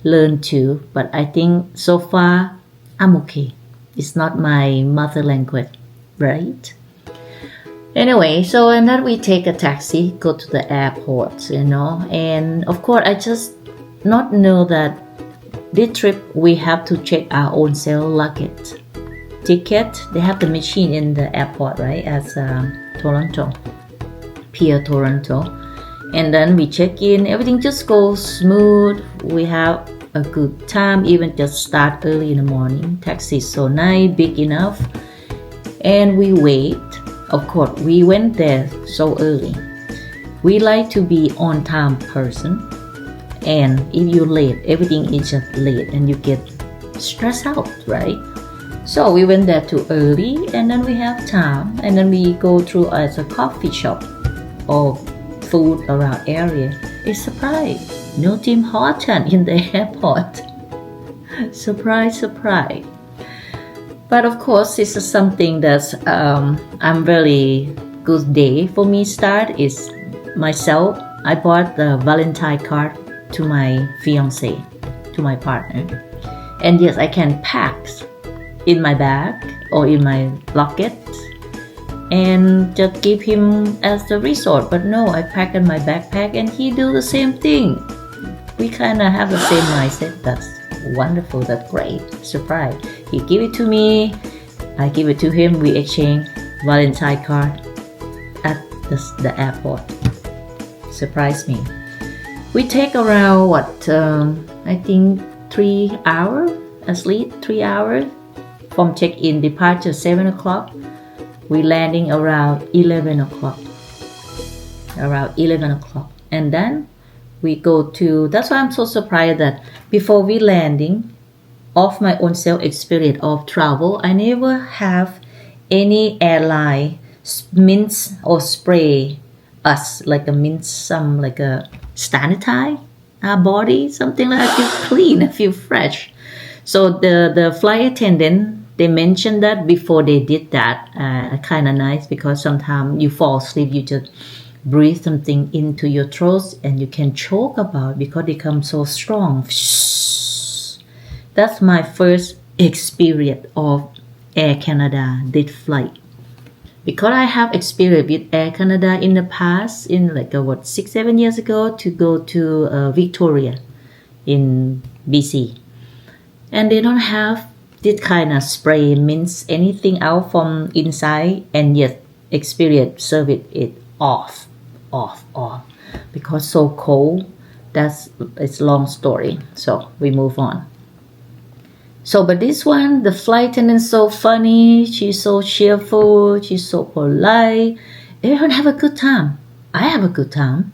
learn too, but I think so far I'm okay. It's not my mother language, right? Anyway, so and then we take a taxi, go to the airport, and of course I just not know that this trip we have to check our own self luggage. Ticket, they have the machine in the airport, right? As Toronto, Pier Toronto. And then we check in, everything just goes smooth. We have a good time, even just start early in the morning. Taxi is so nice, big enough. And we wait. Of course, we went there so early. We like to be on time person. And if you're late, everything is just late and you get stressed out, right? So we went there too early and then we have time and then we go through as a coffee shop or food around area. It's surprise. No Tim Horton in the airport. Surprise. But of course, this is something that's I'm very good day for me start is myself. I bought the Valentine card to my fiance, to my partner. And yes, I can pack in my bag or in my locket and just give him as the resort. But no, I pack in my backpack and he do the same thing. We kind of have the same mindset. That's wonderful. That's great. Surprise. He give it to me. I give it to him. We exchange Valentine card at the airport. Surprise me. We take around I think 3 hours, at least 3 hours from check-in, departure 7 o'clock. We landing around 11 o'clock. And then we go to, that's why I'm so surprised that before we landing, of my own self experience of travel, I never have any airline mince or spray us like a mince, some like a sanitize our body, something like I feel clean, I feel fresh. So the flight attendant, they mentioned that before they did that, kind of nice because sometimes you fall asleep, you just breathe something into your throat and you can choke about because they come so strong. That's my first experience of Air Canada did flight. Because I have experience with Air Canada in the past, in 6-7 years ago, to go to Victoria in BC. And they don't have this kind of spray, mince anything out from inside, and yet experience service it off. Because so cold, it's long story. So we move on. So, but this one, the flight attendant is so funny. She's so cheerful. She's so polite. Everyone have a good time. I have a good time,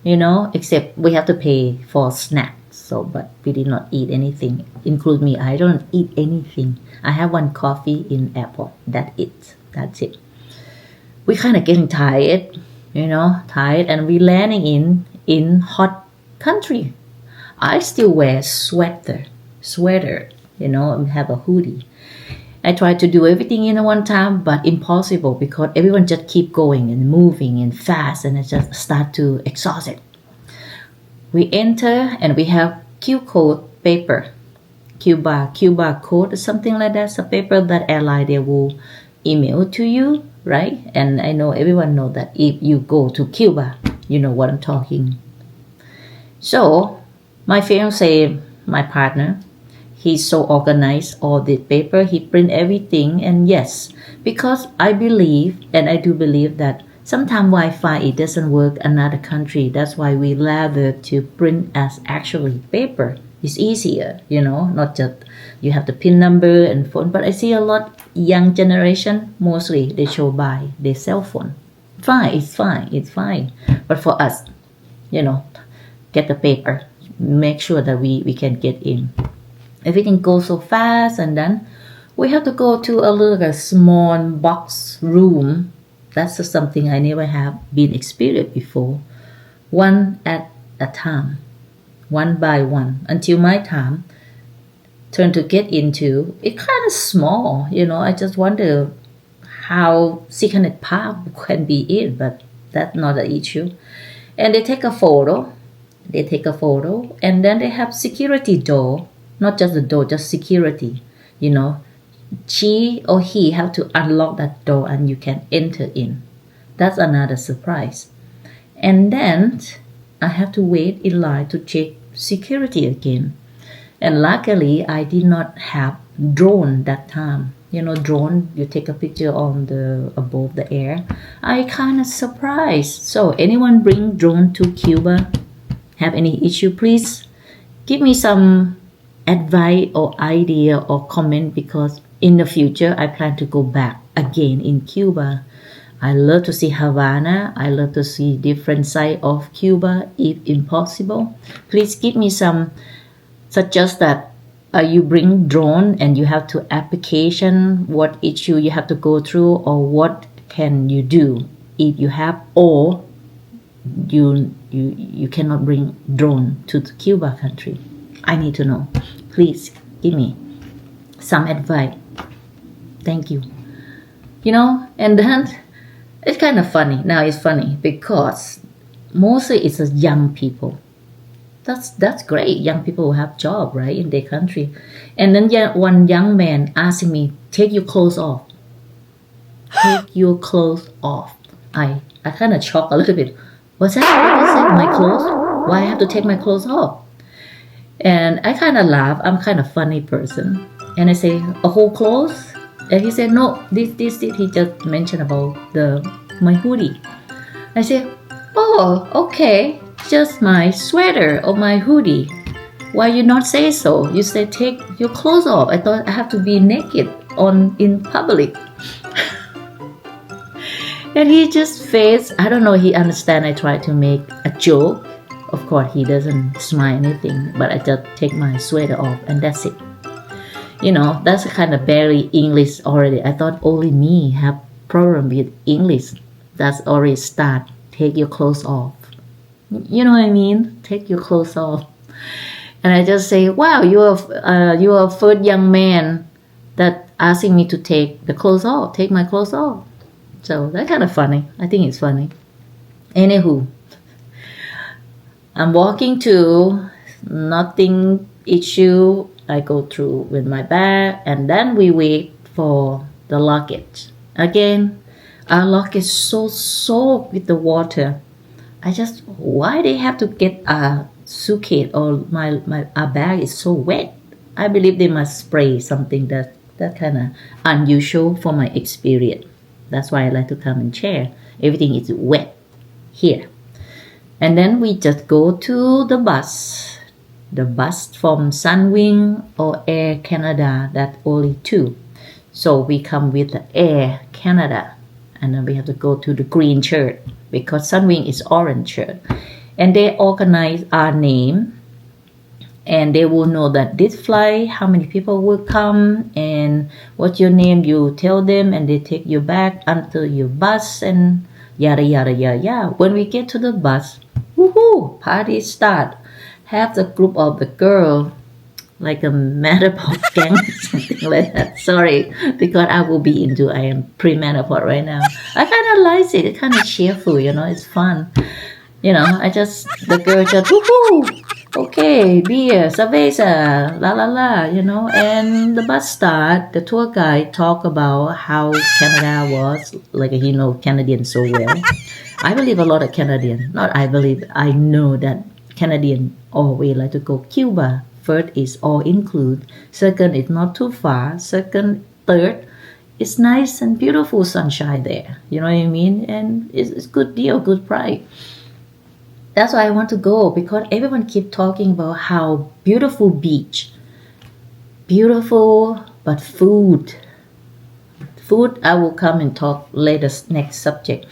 except we have to pay for snacks. So, but we did not eat anything. Include me. I don't eat anything. I have one coffee in airport. That's it. We kind of getting tired, and we landing in hot country. I still wear sweater. Have a hoodie. I try to do everything in one time, but impossible because everyone just keep going and moving and fast, and I just start to exhaust it. We enter and we have Q code paper, Cuba code or something like that. It's a paper that airline they will email to you, right? And I know everyone know that if you go to Cuba, you know what I'm talking. So my fiance, my partner, he's so organized, all the paper, he print everything. And yes, because I believe, and I do believe that sometimes Wi-Fi, it doesn't work in another country. That's why we rather to print as actually paper. It's easier, not just you have the PIN number and phone. But I see a lot young generation, mostly they show by their cell phone. It's fine. But for us, get the paper, make sure that we can get in. Everything goes so fast, and then we have to go to a small box room. That's just something I never have been experienced before. One at a time, one by one, until my time turn to get into. It kind of small, I just wonder how 600 pounds can be in, but that's not an issue. And they take a photo They take a photo, and then they have security door, not just the door, just security. You know, she or he have to unlock that door and you can enter in. That's another surprise. And then I have to wait in line to check security again. And luckily, I did not have drone that time. You know, drone, you take a picture on the above the air. I kind of surprised. So anyone bring drone to Cuba? Have any issue? Please give me some advice or idea or comment, because in the future I plan to go back again in Cuba. I love to see Havana. I love to see different side of Cuba if impossible. Please give me some suggest that you bring drone and you have to application, what issue you have to go through, or what can you do if you have, or you cannot bring drone to the Cuba country. I need to know. Please give me some advice. Thank you. You know, and then it's kind of funny. Now it's funny because mostly it's young people. That's great. Young people will have job, right, in their country. And then one young man asking me, take your clothes off. Take your clothes off. I kind of shocked a little bit. What's that? What is that? My clothes? Why I have to take my clothes off? And I kind of laugh. I'm kind of funny person. And I say, a whole clothes? And he said, no, this. He just mentioned about my hoodie. I said, oh, okay. Just my sweater or my hoodie. Why you not say so? You say take your clothes off. I thought I have to be naked in public. And he just faced, I don't know, he understand I tried to make a joke. Of course, he doesn't smile anything, but I just take my sweater off and that's it. You know, that's kind of barely English already. I thought only me have problem with English. That's already start. Take your clothes off. You know what I mean? Take your clothes off. And I just say, wow, you are first young man that asking me to take the clothes off, take my clothes off. So that's kind of funny. I think it's funny. Anywho, I'm walking to, nothing issue. I go through with my bag, and then we wait for the luggage. Again, our luggage is so soaked with the water. Why they have to get a suitcase or our bag is so wet? I believe they must spray something that kind of unusual for my experience. That's why I like to come and share. Everything is wet here. And then we just go to the bus from Sunwing or Air Canada, that only two. So we come with the Air Canada, and then we have to go to the green shirt because Sunwing is orange shirt. And they organize our name, and they will know that this flight, how many people will come, and what's your name, you tell them, and they take you back until your bus, and yada yada yada yada. When we get to the bus, woohoo, party start. Have the group of the girl, like a menopause gang, something like that. Sorry, because I am pre-menopause right now. I kind of like it. It's kind of cheerful, you know. It's fun. You know, the girl just, woohoo, okay, beer, cerveza, la la la, you know. And the bus start, the tour guide talk about how Canada was, like he know Canadian so well. I believe a lot of Canadian, not I believe, I know that Canadian always like to go Cuba. First is all include. Second, it's not too far. Third, it's nice and beautiful sunshine there. You know what I mean? And it's good deal, good price. That's why I want to go, because everyone keep talking about how beautiful beach. Beautiful, but food. Food, I will come and talk later, next subject.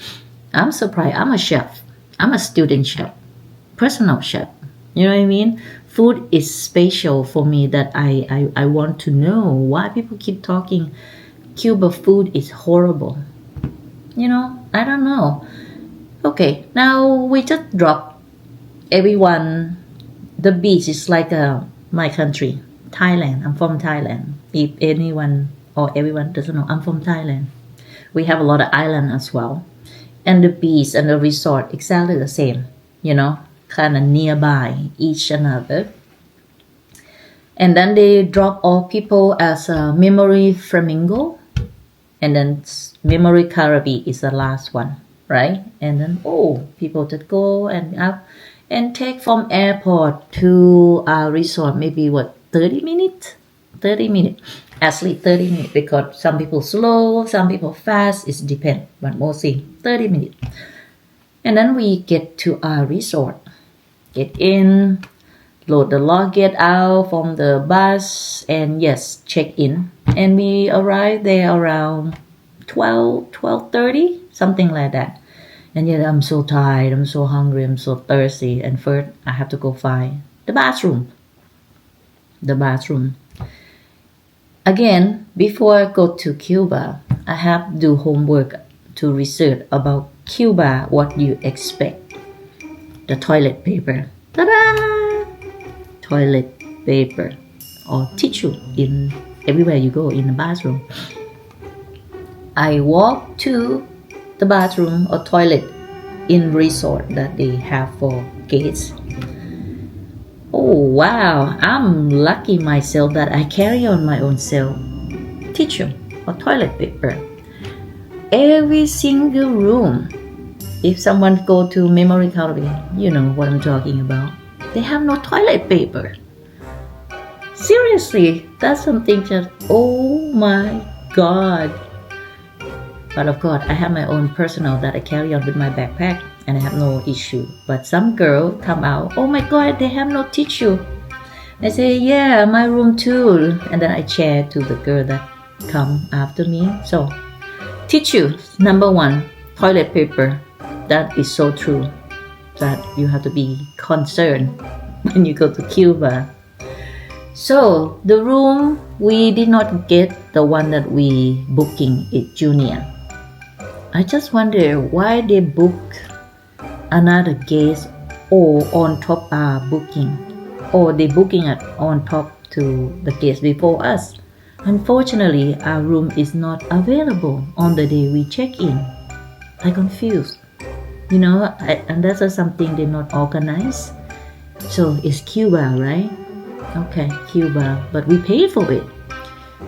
I'm surprised. I'm a chef. I'm a student chef. Personal chef. You know what I mean? Food is special for me, that I want to know why people keep talking Cuba food is horrible. You know, I don't know. Okay, now we just drop everyone. The beach is like my country, Thailand. I'm from Thailand. If anyone or everyone doesn't know, I'm from Thailand. We have a lot of island as well. And the beach and the resort, exactly the same, you know. kind of nearby each another. And then they drop off people as a memory flamingo. And then memory Caribe is the last one, right? And then, people that go and up and take from airport to our resort, maybe 30 minutes? 30 minutes. Actually 30 minutes because some people slow, some people fast, it depends, but mostly 30 minutes. And then we get to our resort, get in, load the luggage out from the bus, and yes, check in. And we arrive there around 12:30, something like that. And yet I'm so tired, I'm so hungry, I'm so thirsty. And first I have to go find the bathroom. Again, before I go to Cuba, I have to do homework to research about Cuba, what you expect. The toilet paper. Ta-da! Toilet paper or tissue in everywhere you go in the bathroom. I walk to the bathroom or toilet in resort that they have for guests. Oh wow, I'm lucky myself that I carry on my own self tissue or toilet paper. Every single room. If someone go to Memory Caribe, you know what I'm talking about. They have no toilet paper. Seriously, that's something that, oh my God. But of course, I have my own personal that I carry on with my backpack and I have no issue. But some girl come out, oh my God, they have no tissue. I say, yeah, my room too. And then I share to the girl that come after me. So, tissue, number one, toilet paper. That is so true that you have to be concerned when you go to Cuba. So, the room, we did not get the one that we booking it junior. I just wonder why they book another guest or on top our booking, or they booking it on top to the guest before us. Unfortunately, our room is not available on the day we check in. I confused, and that's something they not organize. So it's Cuba, right? Okay, Cuba, but we paid for it.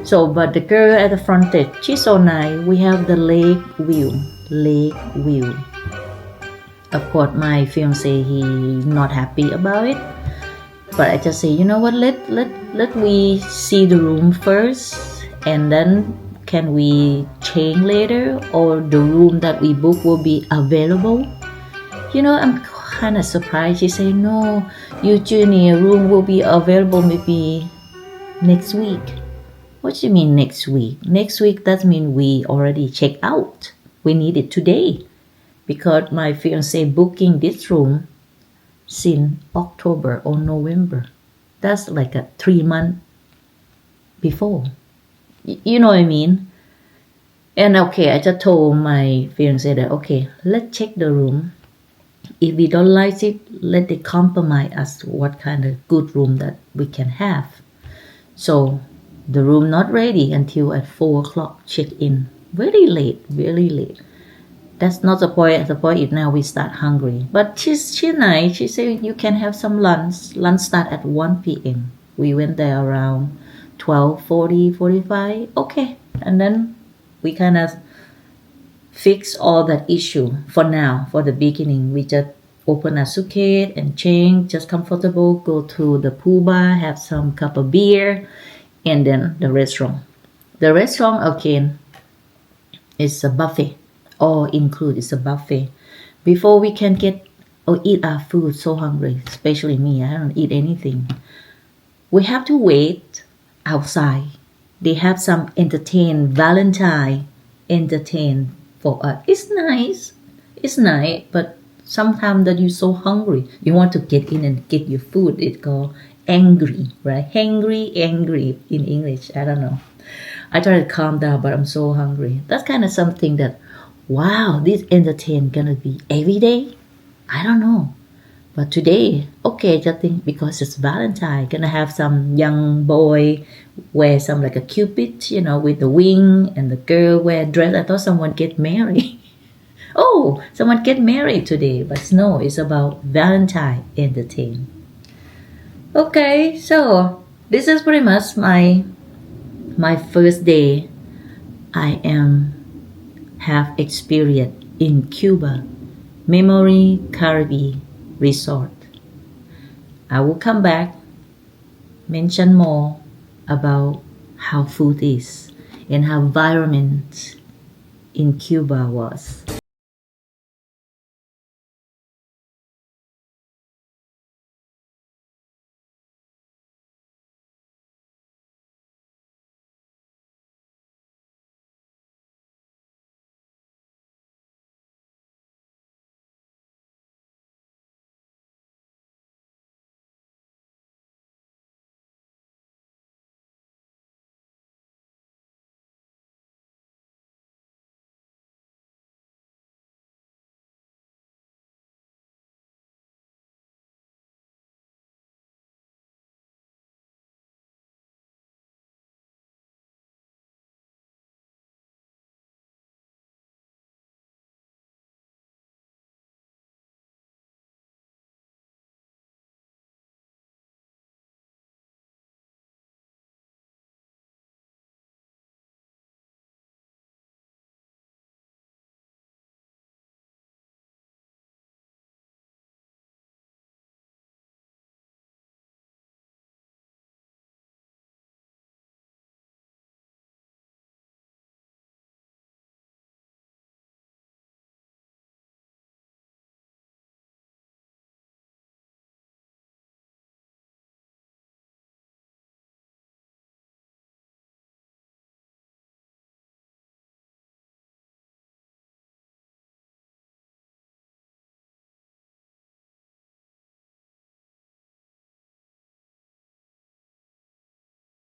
So, but the girl at the front desk, she's so nice. We have the lake view. Of course, my fiance, he's not happy about it. But I just say, you know what? Let we see the room first, and then can we change later, or the room that we book will be available? I'm kind of surprised. She say, no, your junior room will be available maybe next week. What do you mean next week? Next week, that means we already checked out. We need it today. Because my fiance booking this room since October or November. That's like a 3 month before. You know what I mean? And okay, I just told my fiance that, okay, let's check the room. If we don't like it, let it compromise us what kind of good room that we can have. So, the room not ready until at 4 o'clock check-in. Very late. That's not the point. The point is now we start hungry. But she's nice. She said you can have some lunch. Lunch start at 1 p.m. We went there around 12:40, 45. Okay. And then we kind of fix all that issue for now. For the beginning, we just open a suitcase and change, just comfortable, go to the pool bar, have some cup of beer, and then the restaurant. The restaurant, again, is a buffet. All include is a buffet. Before we can get or eat our food, so hungry, especially me, I don't eat anything. We have to wait outside. They have some Valentine entertain for us. It's nice, but sometimes that you're so hungry, you want to get in and get your food. It's called angry, right? Angry in English. I don't know. I try to calm down, but I'm so hungry. That's kind of something that, wow, this entertain gonna be every day? I don't know. But today, okay, just think because it's Valentine, gonna have some young boy wear some like a cupid, with the wing, and the girl wear dress. I thought someone get married. Oh, someone get married today, but no, it's about Valentine and the theme. Okay, so this is pretty much my first day I am have experience in Cuba, Memory Caribe Resort. I will come back, mention more about how food is and how environment in Cuba was.